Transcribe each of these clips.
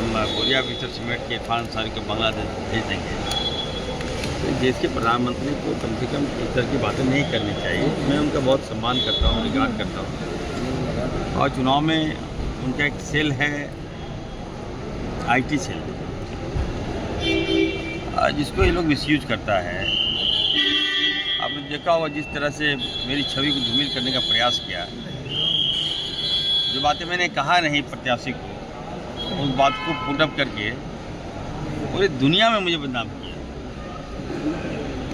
बोरिया विस्तर समेट के इरफान अंसारी को बांग्लादेश भेज देंगे। तो देश के प्रधानमंत्री को कम से कम इस तरह की बातें नहीं करनी चाहिए। मैं उनका बहुत सम्मान करता हूँ, रिगार्ड करता हूँ। और चुनाव में उनका एक सेल है, IT सेल, जिसको ये लोग मिसयूज करता है। आपने देखा होगा जिस तरह से मेरी छवि को धूमिल करने का प्रयास किया, जो बातें मैंने कहा नहीं प्रत्याशी को, उस बात को पुट अप करके पूरी दुनिया में मुझे बदनाम किया।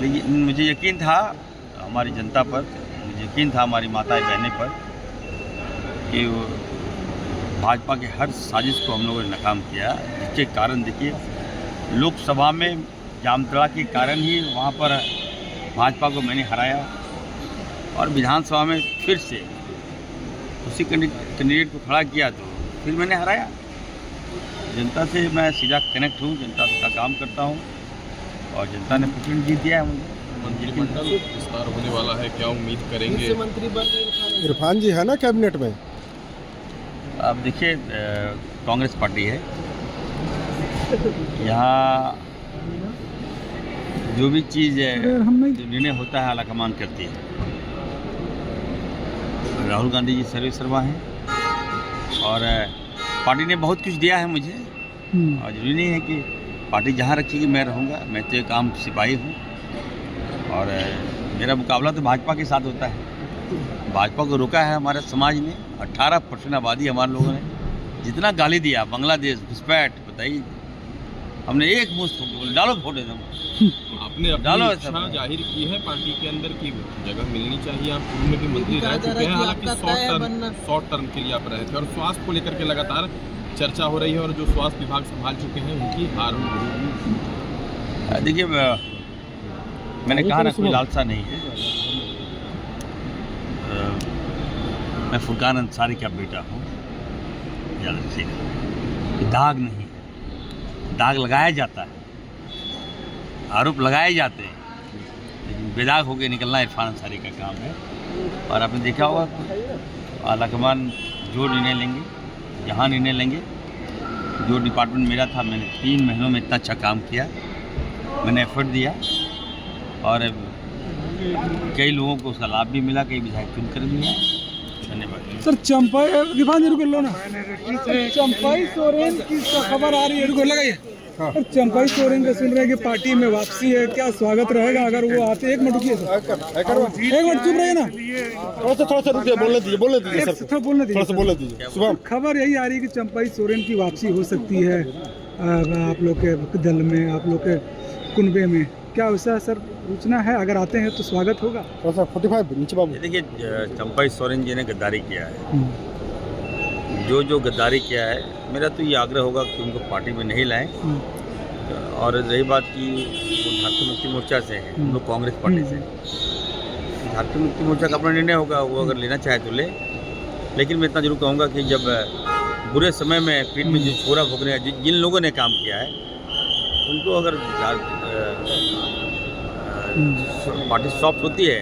लेकिन मुझे यकीन था हमारी जनता पर, मुझे यकीन था हमारी माताएं बहनें पर कि भाजपा के हर साजिश को हम लोगों ने नाकाम किया। जिसके कारण देखिए लोकसभा में जामतड़ा के कारण ही वहाँ पर भाजपा को मैंने हराया, और विधानसभा में फिर से उसी कैंडिडेट को खड़ा किया तो फिर मैंने हराया। जनता से मैं सीधा कनेक्ट हूँ, जनता का काम करता हूँ, और जनता ने प्रेसिडेंट जीत दिया है मुझे। मंत्रिमंडल विस्तार होने वाला है, क्या उम्मीद करेंगे? मंत्री बन रहे इरफान जी है ना कैबिनेट में? अब देखिए कांग्रेस पार्टी है, यहाँ जो भी चीज़ है, जो निर्णय होता है आलाकमान करती है। राहुल गांधी जी सर्वे सर्वा हैं, और पार्टी ने बहुत कुछ दिया है मुझे, और जरूरी नहीं है कि पार्टी जहाँ रखेगी मैं रहूँगा। मैं तो एक आम सिपाही हूँ, और मेरा मुकाबला तो भाजपा के साथ होता है। भाजपा को रोका है हमारे समाज ने, 18% आबादी हमारे लोगों ने जितना गाली दिया, बांग्लादेश घुसपैठ, बताइए हमने एक मुश्त डालो फोटो एकदम। आपने अपनी इच्छा जाहिर की है पार्टी के अंदर की जगह मिलनी चाहिए। आप पूर्व में भी मंत्री रह चुके हैं, हालांकि शॉर्ट टर्म के लिए आप रहे थे, और स्वास्थ्य को लेकर के लगातार चर्चा हो रही है, और जो स्वास्थ्य विभाग संभाल चुके हैं उनकी हार हुई। देखिए मैंने कहा ना, कोई लालसा नहीं है। मैं फुरकान अंसारी का बेटा हूँ, याद रखिएगा। दाग नहीं है, दाग लगाया जाता है, आरोप लगाए जाते हैं, लेकिन बेदाग होकर निकलना इरफान अंसारी का काम है। और आपने देखा होगा आलाकमान जो निर्णय लेंगे, जहाँ निर्णय लेंगे, जो डिपार्टमेंट मेरा था, मैंने 3 महीनों में इतना अच्छा काम किया, मैंने एफर्ट दिया, और कई लोगों को उसका लाभ भी मिला, कई विधायक चुन कर भी हैं। धन्यवाद सर। चंपाई रिफान जी रुको लो ना, चंपाई सोरेन की खबर आ रही है, रुको लगाइए। और चंपाई सोरेन का सुन रहे हैं कि पार्टी में वापसी है, क्या स्वागत रहेगा अगर वो आते? एक मिनट रुकिए सर, एक मिनट चुप रहिए ना, थोड़ा सा रुकिए, बोलने दीजिए थोड़ा सा बोलने दीजिए। शुभम, खबर यही आ रही है कि चंपाई सोरेन की वापसी हो सकती है आप लोग के दल में, आप लोग के कुनबे में, क्या वैसा सर सूचना है? अगर आते हैं तो स्वागत होगा? 45 नीचे बाबू। देखिए चंपाई सोरेन जी ने गद्दारी किया है, जो गद्दारी किया है, मेरा तो ये आग्रह होगा कि उनको पार्टी में नहीं लाएं। और रही बात की वो झारखंड मुक्ति मोर्चा से है, हम लोग कांग्रेस पार्टी से, झारखंड मुक्ति मोर्चा का अपना निर्णय होगा, वो अगर लेना चाहे तो ले। लेकिन मैं इतना जरूर कहूँगा कि जब बुरे समय में पीठ में जो छोरा भोगने जिन लोगों ने काम किया है, उनको अगर पार्टी सॉफ्ट होती है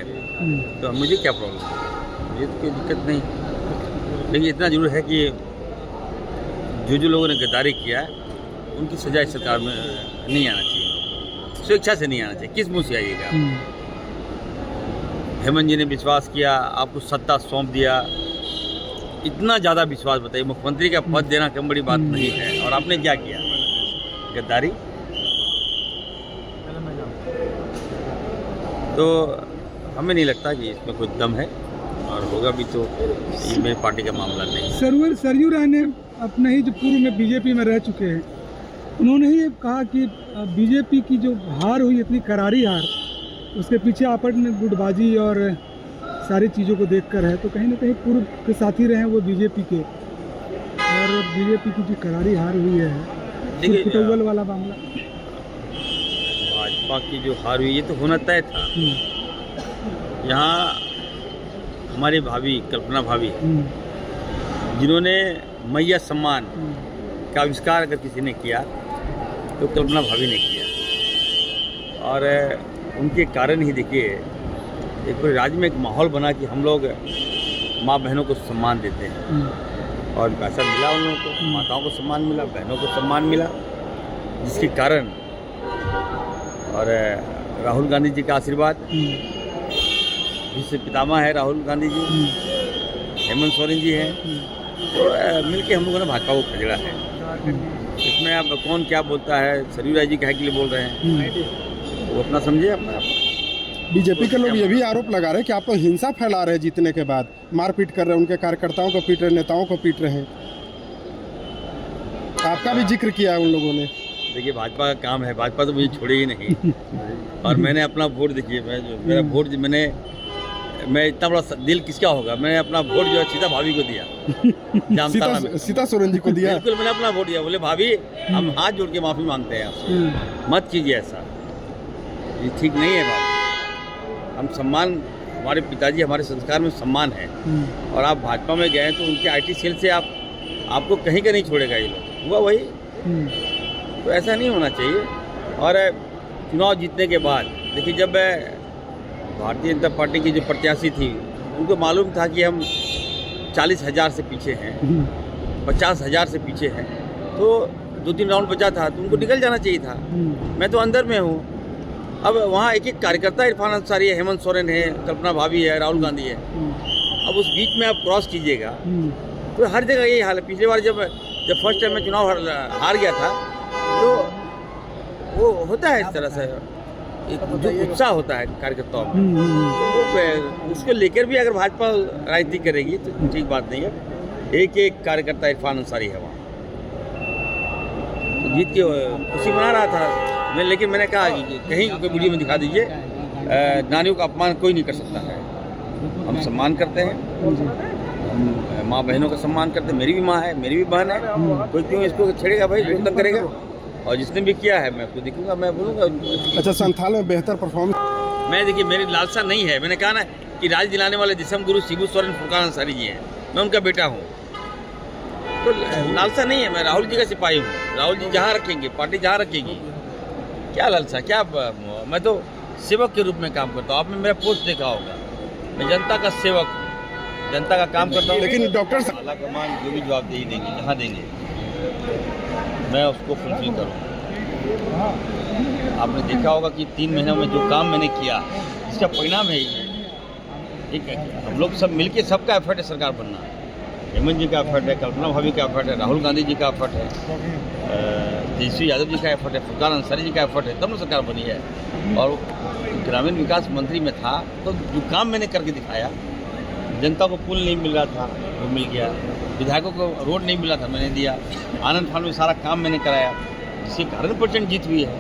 तो मुझे क्या प्रॉब्लम है, मुझे तो कोई दिक्कत नहीं। लेकिन इतना जरूर है कि जो लोगों ने गद्दारी किया है उनकी सजा इस सरकार में नहीं आना चाहिए, स्वेच्छा से नहीं आना चाहिए। किस मुँह से आइएगा? हेमंत जी ने विश्वास किया, आपको सत्ता सौंप दिया, इतना ज़्यादा विश्वास, बताइए मुख्यमंत्री का पद देना कम बड़ी बात नहीं है, और आपने क्या किया? गद्दारी। तो हमें नहीं लगता कि इसमें कोई दम है, और होगा भी तो ये मेरी पार्टी का मामला नहीं। सरयू राय ने अपने ही जो पूर्व में बीजेपी में रह चुके हैं, उन्होंने ही कहा कि बीजेपी की जो हार हुई, इतनी करारी हार, उसके पीछे आपन ने गुटबाजी और सारी चीज़ों को देखकर है। तो कहीं ना कहीं पूर्व के साथी रहे हैं वो बीजेपी के, और बीजेपी की जो करारी हार हुई है, फुटबॉल वाला मामला, भाजपा की जो हार हुई, ये तो होना तय था। यहाँ हमारे भाभी कल्पना भाभी, जिन्होंने मैया सम्मान का आविष्कार अगर किसी ने किया तो कल्पना भाभी ने किया, और उनके कारण ही देखिए एक पूरे राज्य में एक माहौल बना कि हम लोग माँ बहनों को सम्मान देते हैं। और पैसा मिला उन लोगों को, माताओं को सम्मान मिला, बहनों को सम्मान मिला, जिसके कारण और राहुल गांधी जी का आशीर्वाद, जिससे पितामह है राहुल गांधी जी, हेमंत सोरेन जी हैं, तो मिलके हम लोगों ने भाजपा को खदेड़ा है। इसमें अब कौन क्या बोलता है, सरयू राय जी कहे के लिए बोल रहे हैं, वो अपना समझे अपना। बीजेपी के लोग ये भी आरोप लगा रहे हैं कि आप तो हिंसा फैला रहे हैं, जीतने के बाद मारपीट कर रहे हैं, उनके कार्यकर्ताओं को पीट रहे हैं, नेताओं को पीट रहे हैं। आपका भी जिक्र किया है उन लोगों ने। देखिए भाजपा का काम है, भाजपा तो मुझे छोड़े ही नहीं। और मैंने अपना वोट, देखिए मेरा वोट मैं इतना बड़ा दिल किसका होगा, मैंने अपना वोट जो है सीता भाभी को दिया, जामताड़ा में। सीता सोरेन जी को दिया। बिल्कुल, मैंने अपना वोट दिया। बोले भाभी हम हाथ जोड़ के माफ़ी मांगते हैं आपसे, मत कीजिए ऐसा, ये ठीक नहीं है भाभी। हम सम्मान, हमारे पिताजी, हमारे संस्कार में सम्मान है, और आप भाजपा में गए तो उनके IT सेल से आपको कहीं का नहीं छोड़ेगा ये लोग। हुआ वही, तो ऐसा नहीं होना चाहिए। और चुनाव जीतने के बाद देखिए, जब भारतीय जनता पार्टी की जो प्रत्याशी थी, उनको मालूम था कि हम 40,000 से पीछे हैं, 50,000 से पीछे हैं, तो 2-3 राउंड बचा था, तो उनको निकल जाना चाहिए था। मैं तो अंदर में हूँ। अब वहाँ एक एक कार्यकर्ता, इरफान अंसारी है, हेमंत सोरेन है, कल्पना भाभी है, राहुल गांधी है। अब उस बीच में आप क्रॉस कीजिएगा तो हर जगह यही हाल है। पिछली बार जब फर्स्ट टाइम मैं चुनाव हार गया था, तो वो होता है इस तरह से, एक जो उत्साह होता है कार्यकर्ताओं में, तो उसको लेकर भी अगर भाजपा राजनीति करेगी तो ठीक बात नहीं है। एक एक कार्यकर्ता इरफान अंसारी है वहाँ, तो जीत के खुशी मना रहा था मैं। लेकिन मैंने कहा कि कहीं कोई वीडियो में दिखा दीजिए, नारियों का अपमान कोई नहीं कर सकता है। हम सम्मान करते हैं, हम माँ बहनों का सम्मान करते हैं। मेरी भी माँ है, मेरी भी बहन है, कोई क्यों इसको छेड़ेगा भाई, जो करेगा। और जिसने भी किया है मैं उसको देखूंगा, मैं बोलूँगा। अच्छा, संथाल में बेहतर परफॉर्मेंस। मैं देखिए, मेरी लालसा नहीं है। मैंने कहा ना कि राज दिलाने वाले दिसम गुरु शिबू सोरेन फुरकान अंसारी जी हैं, मैं उनका बेटा हूँ, तो लालसा नहीं है। मैं राहुल जी का सिपाही हूँ। राहुल जी जहाँ रखेंगे, पार्टी जहाँ रखेगी, क्या लालसा, क्या। मैं तो सेवक के रूप में काम करता हूँ। आपने मेरा पोस्ट देखा होगा, मैं जनता का सेवक, जनता का काम करता हूँ। लेकिन डॉक्टर अल्लाह का मान जो भी जवाबदेही देंगे, जहाँ देंगे, मैं उसको फुलफिल करूँ। आपने देखा होगा कि 3 महीनों में जो काम मैंने किया, इसका परिणाम है ये। ठीक है, हम लोग सब मिलके, सबका एफर्ट है सरकार बनना। हेमंत जी का एफर्ट है, कल्पना भाभी का एफर्ट है, राहुल गांधी जी का एफर्ट है, तेजस्वी यादव जी का एफर्ट है, फुरकान अंसारी जी का एफर्ट है, तब ना सरकार बनी है। और ग्रामीण विकास मंत्री में था, तो जो काम मैंने करके दिखाया, जनता को पुल नहीं मिल रहा था वो मिल गया, विधायकों को रोड नहीं मिला था मैंने दिया, आनंद फान में सारा काम मैंने कराया, जिससे 100% जीत हुई है।